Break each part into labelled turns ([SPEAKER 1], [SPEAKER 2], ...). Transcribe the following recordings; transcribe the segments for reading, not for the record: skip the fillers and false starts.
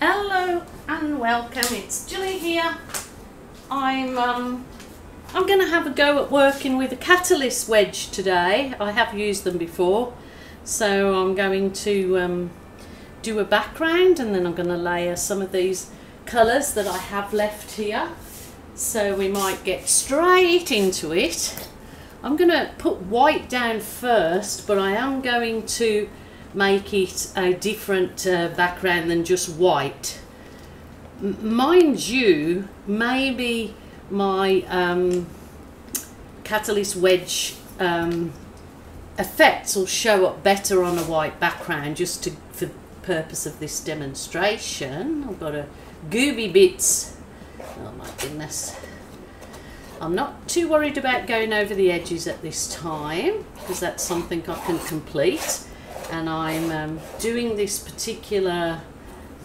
[SPEAKER 1] Hello and welcome, it's Julie here. I'm going to have a go at working with a catalyst wedge today. I have used them before, so I'm going to do a background and then I'm going to layer some of these colours that I have left here. So we might get straight into it. I'm going to put white down first, but I am going to make it a different background than just white. Mind you, maybe my catalyst wedge effects will show up better on a white background, just for the purpose of this demonstration. I've got a gooby bits. Oh my goodness. I'm not too worried about going over the edges at this time, because that's something I can complete. And I'm doing this particular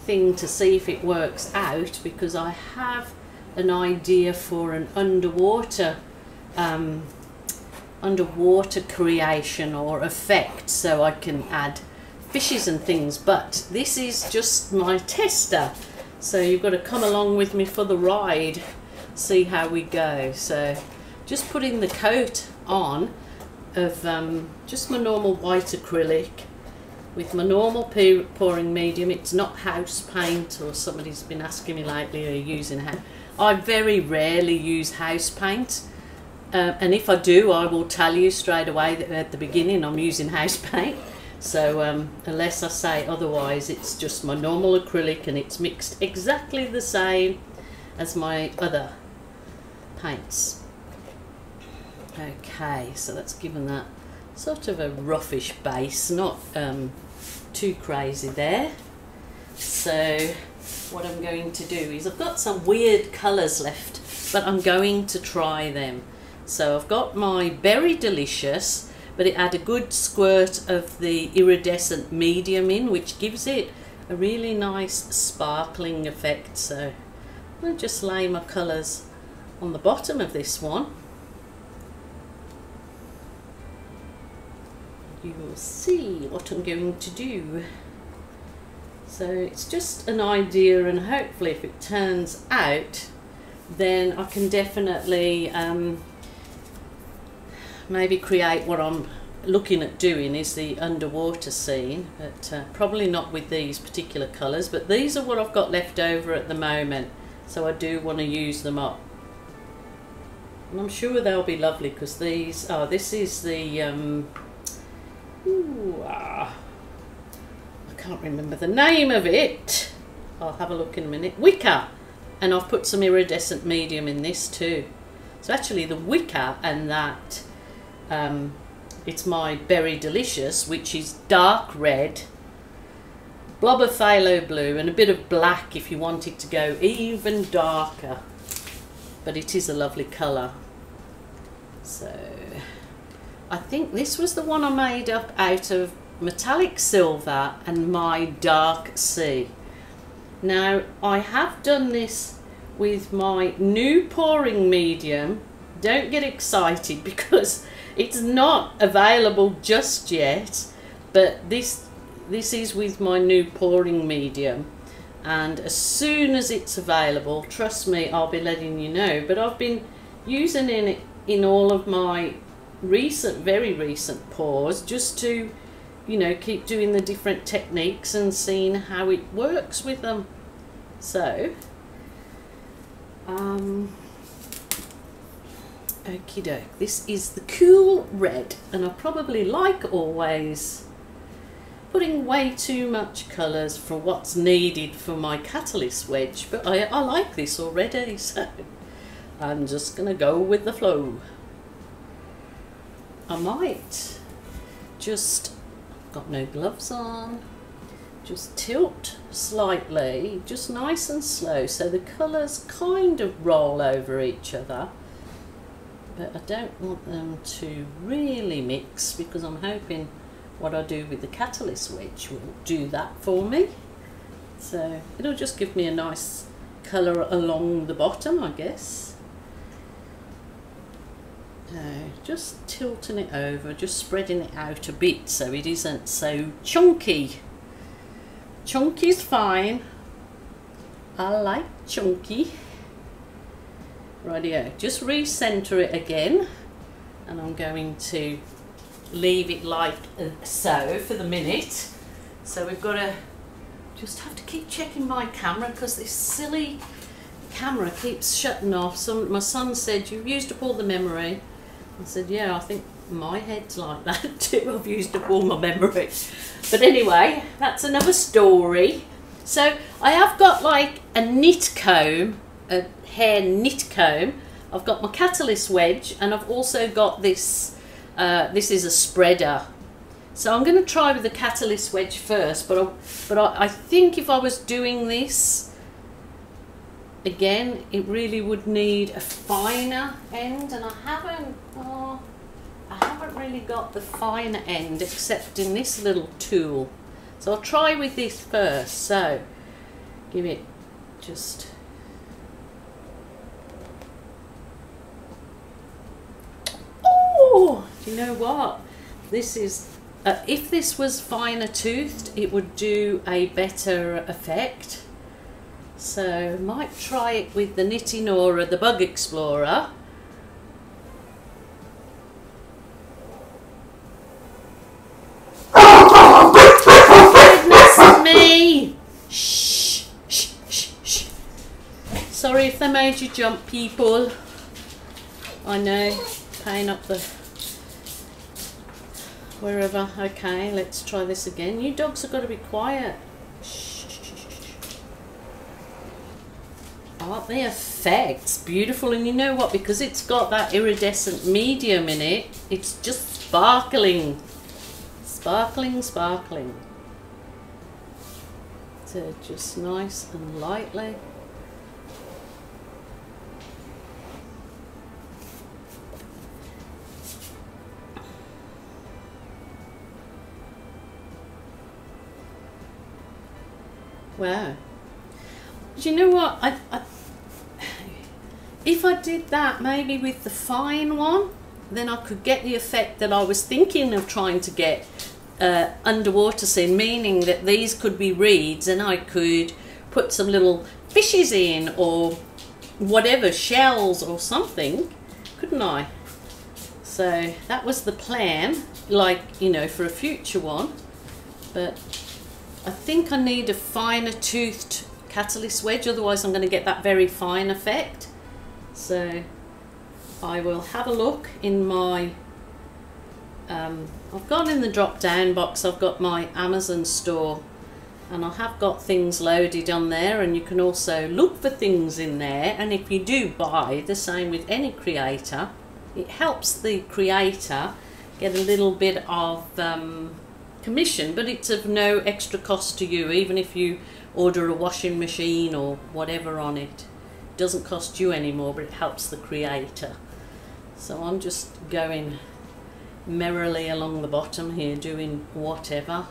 [SPEAKER 1] thing to see if it works out, because I have an idea for an underwater creation or effect, so I can add fishes and things, but this is just my tester, so you've got to come along with me for the ride, see how we go. So just putting the coat on of just my normal white acrylic with my normal pouring medium. It's not house paint, or somebody's been asking me lately, are you using house? I very rarely use house paint, and if I do, I will tell you straight away that at the beginning I'm using house paint. So unless I say otherwise, it's just my normal acrylic, and it's mixed exactly the same as my other paints. Okay, so that's given that sort of a roughish base, not too crazy there. So what I'm going to do is, I've got some weird colours left, but I'm going to try them. So I've got my Berry Delicious, but it had a good squirt of the iridescent medium in, which gives it a really nice sparkling effect. So I'll just lay my colours on the bottom of this one. You will see what I'm going to do. So it's just an idea, and hopefully if it turns out, then I can definitely maybe create what I'm looking at doing, is the underwater scene, but probably not with these particular colours, but these are what I've got left over at the moment, so I do want to use them up. And I'm sure they'll be lovely, because these, this is the I can't remember the name of it. I'll have a look in a minute. Wicker, and I've put some iridescent medium in this too. So actually the wicker and that, it's my Berry Delicious, which is dark red, blob of phthalo blue, and a bit of black if you want it to go even darker. But it is a lovely colour. So I think this was the one I made up out of metallic silver and my dark sea. Now I have done this with my new pouring medium. Don't get excited because it's not available just yet, but this is with my new pouring medium, and as soon as it's available, trust me, I'll be letting you know. But I've been using it in all of my very recent pours, just to, you know, keep doing the different techniques and seeing how it works with them. So okie doke, this is the cool red, and I probably, like always, putting way too much colours for what's needed for my catalyst wedge, but I like this already, so I'm just gonna go with the flow. I might just, got no gloves on, just tilt slightly, just nice and slow, so the colours kind of roll over each other, but I don't want them to really mix, because I'm hoping what I do with the catalyst wedge will do that for me. So it'll just give me a nice colour along the bottom, I guess. Just tilting it over, just spreading it out a bit so it isn't so chunky. Chunky's fine. I like chunky. Rightio, just recenter it again, and I'm going to leave it like so for the minute. So we've got to just have to keep checking my camera because this silly camera keeps shutting off. My son said, "You've used up all the memory." I said, "Yeah, I think my head's like that too. I've used up all my memory." But anyway, that's another story. So I have got like a knit comb, a hair knit comb. I've got my catalyst wedge, and I've also got this. This is a spreader. So I'm going to try with the catalyst wedge first. But I think if I was doing this again, it really would need a finer end, and I haven't really got the finer end except in this little tool. So I'll try with this first. So give it just. Oh, do you know what? This is, if this was finer toothed, it would do a better effect. So might try it with the Knitting Aura, the Bug Explorer. Goodness me! Shh, shh, shh, shh. Sorry if they made you jump, people. I know, paying up the wherever. Okay, let's try this again. You dogs have got to be quiet. Shh, shh, shh, shh. Aren't the effects beautiful? And you know what? Because it's got that iridescent medium in it, it's just sparkling. Sparkling, sparkling. So just nice and lightly. Wow. Do you know what? If I did that maybe with the fine one, then I could get the effect that I was thinking of trying to get underwater scene, meaning that these could be reeds and I could put some little fishes in or whatever, shells or something, couldn't I? So that was the plan, like, you know, for a future one. But I think I need a finer toothed catalyst wedge, otherwise I'm going to get that very fine effect. So I will have a look in my I've got in the drop down box, I've got my Amazon store, and I have got things loaded on there, and you can also look for things in there. And if you do buy, the same with any creator, it helps the creator get a little bit of commission, but it's of no extra cost to you. Even if you order a washing machine or whatever on it, it doesn't cost you anymore, but it helps the creator. So I'm just going merrily along the bottom here, doing whatever.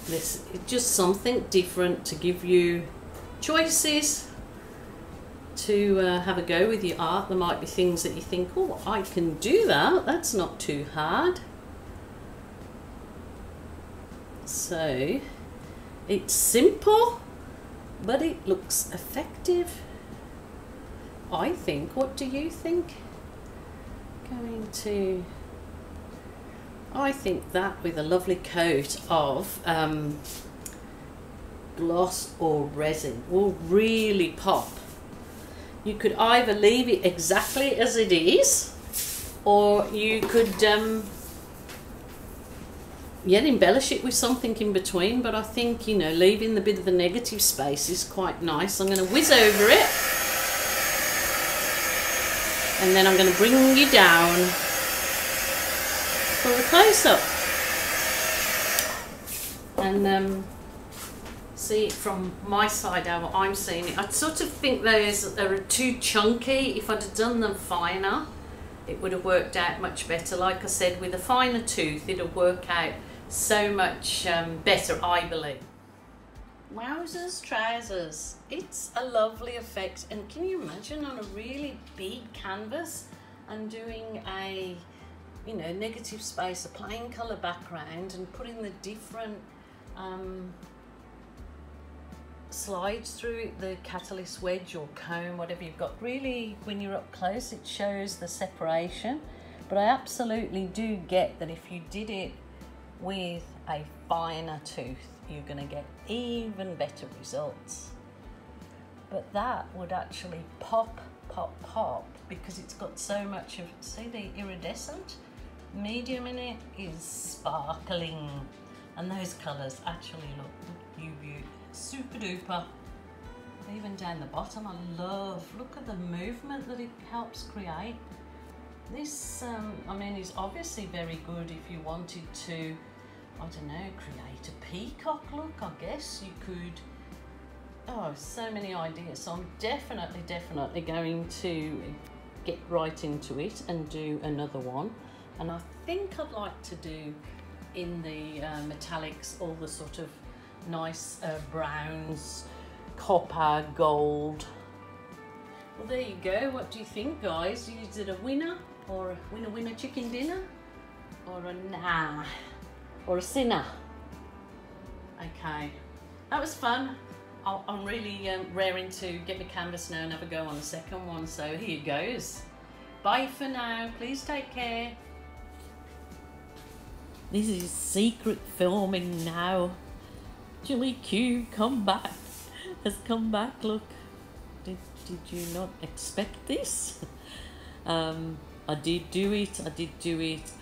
[SPEAKER 1] This is just something different to give you choices to have a go with your art. There might be things that you think, oh, I can do that, that's not too hard. So it's simple, but it looks effective, I think. What do you think? I think that with a lovely coat of gloss or resin will really pop. You could either leave it exactly as it is, or you could embellish it with something in between. But I think, you know, leaving the bit of the negative space is quite nice. I'm going to whiz over it, and then I'm going to bring you down for a close-up and see it from my side how I'm seeing it. I sort of think they're too chunky. If I'd have done them finer, it would have worked out much better. Like I said, with a finer tooth, it'll work out so much better, I believe. Wowzers trousers, it's a lovely effect. And can you imagine on a really big canvas and doing a, you know, negative space, a plain colour background, and putting the different slides through it, the catalyst wedge or comb, whatever you've got. Really, when you're up close, it shows the separation. But I absolutely do get that if you did it with a finer tooth, you're going to get even better results. But that would actually pop, because it's got so much of, see, the iridescent medium in it is sparkling. And those colours actually look super duper. Even down the bottom, I love, look at the movement that it helps create. This, I mean, is obviously very good if you wanted to, I don't know, create a peacock look, I guess you could. Oh, so many ideas. So I'm definitely going to get right into it and do another one. And I think I'd like to do in the metallics all the sort of nice browns, copper, gold. Well, there you go. What do you think, guys? Is it a winner, or a winner chicken dinner, or a nah, or a sinner? Okay, that was fun. I'm really raring to get my canvas now and have a go on the second one. So here goes. Bye for now. Please take care. This is secret filming now. Chili Cube, come back. Has come back. Look, did you not expect this? I did do it,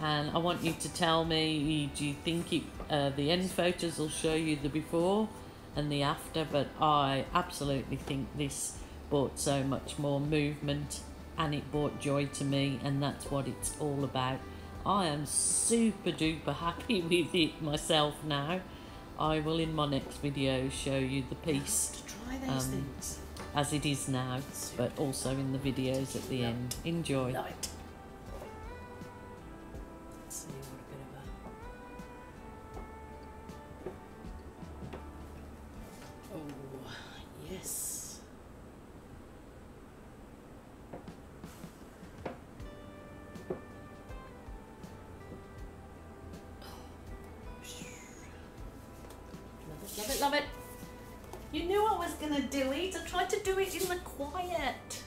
[SPEAKER 1] and I want you to tell me, do you think the end photos will show you the before and the after? But I absolutely think this brought so much more movement, and it brought joy to me, and that's what it's all about. I am super duper happy with it myself now. I will in my next video show you the piece
[SPEAKER 2] to try those things
[SPEAKER 1] as it is now, but also in the videos at the end. Enjoy.
[SPEAKER 2] Love it. Let's see what a bit of a... Oh, yes. Love it, love it. You knew I was going to do it. I tried to do it in the quiet.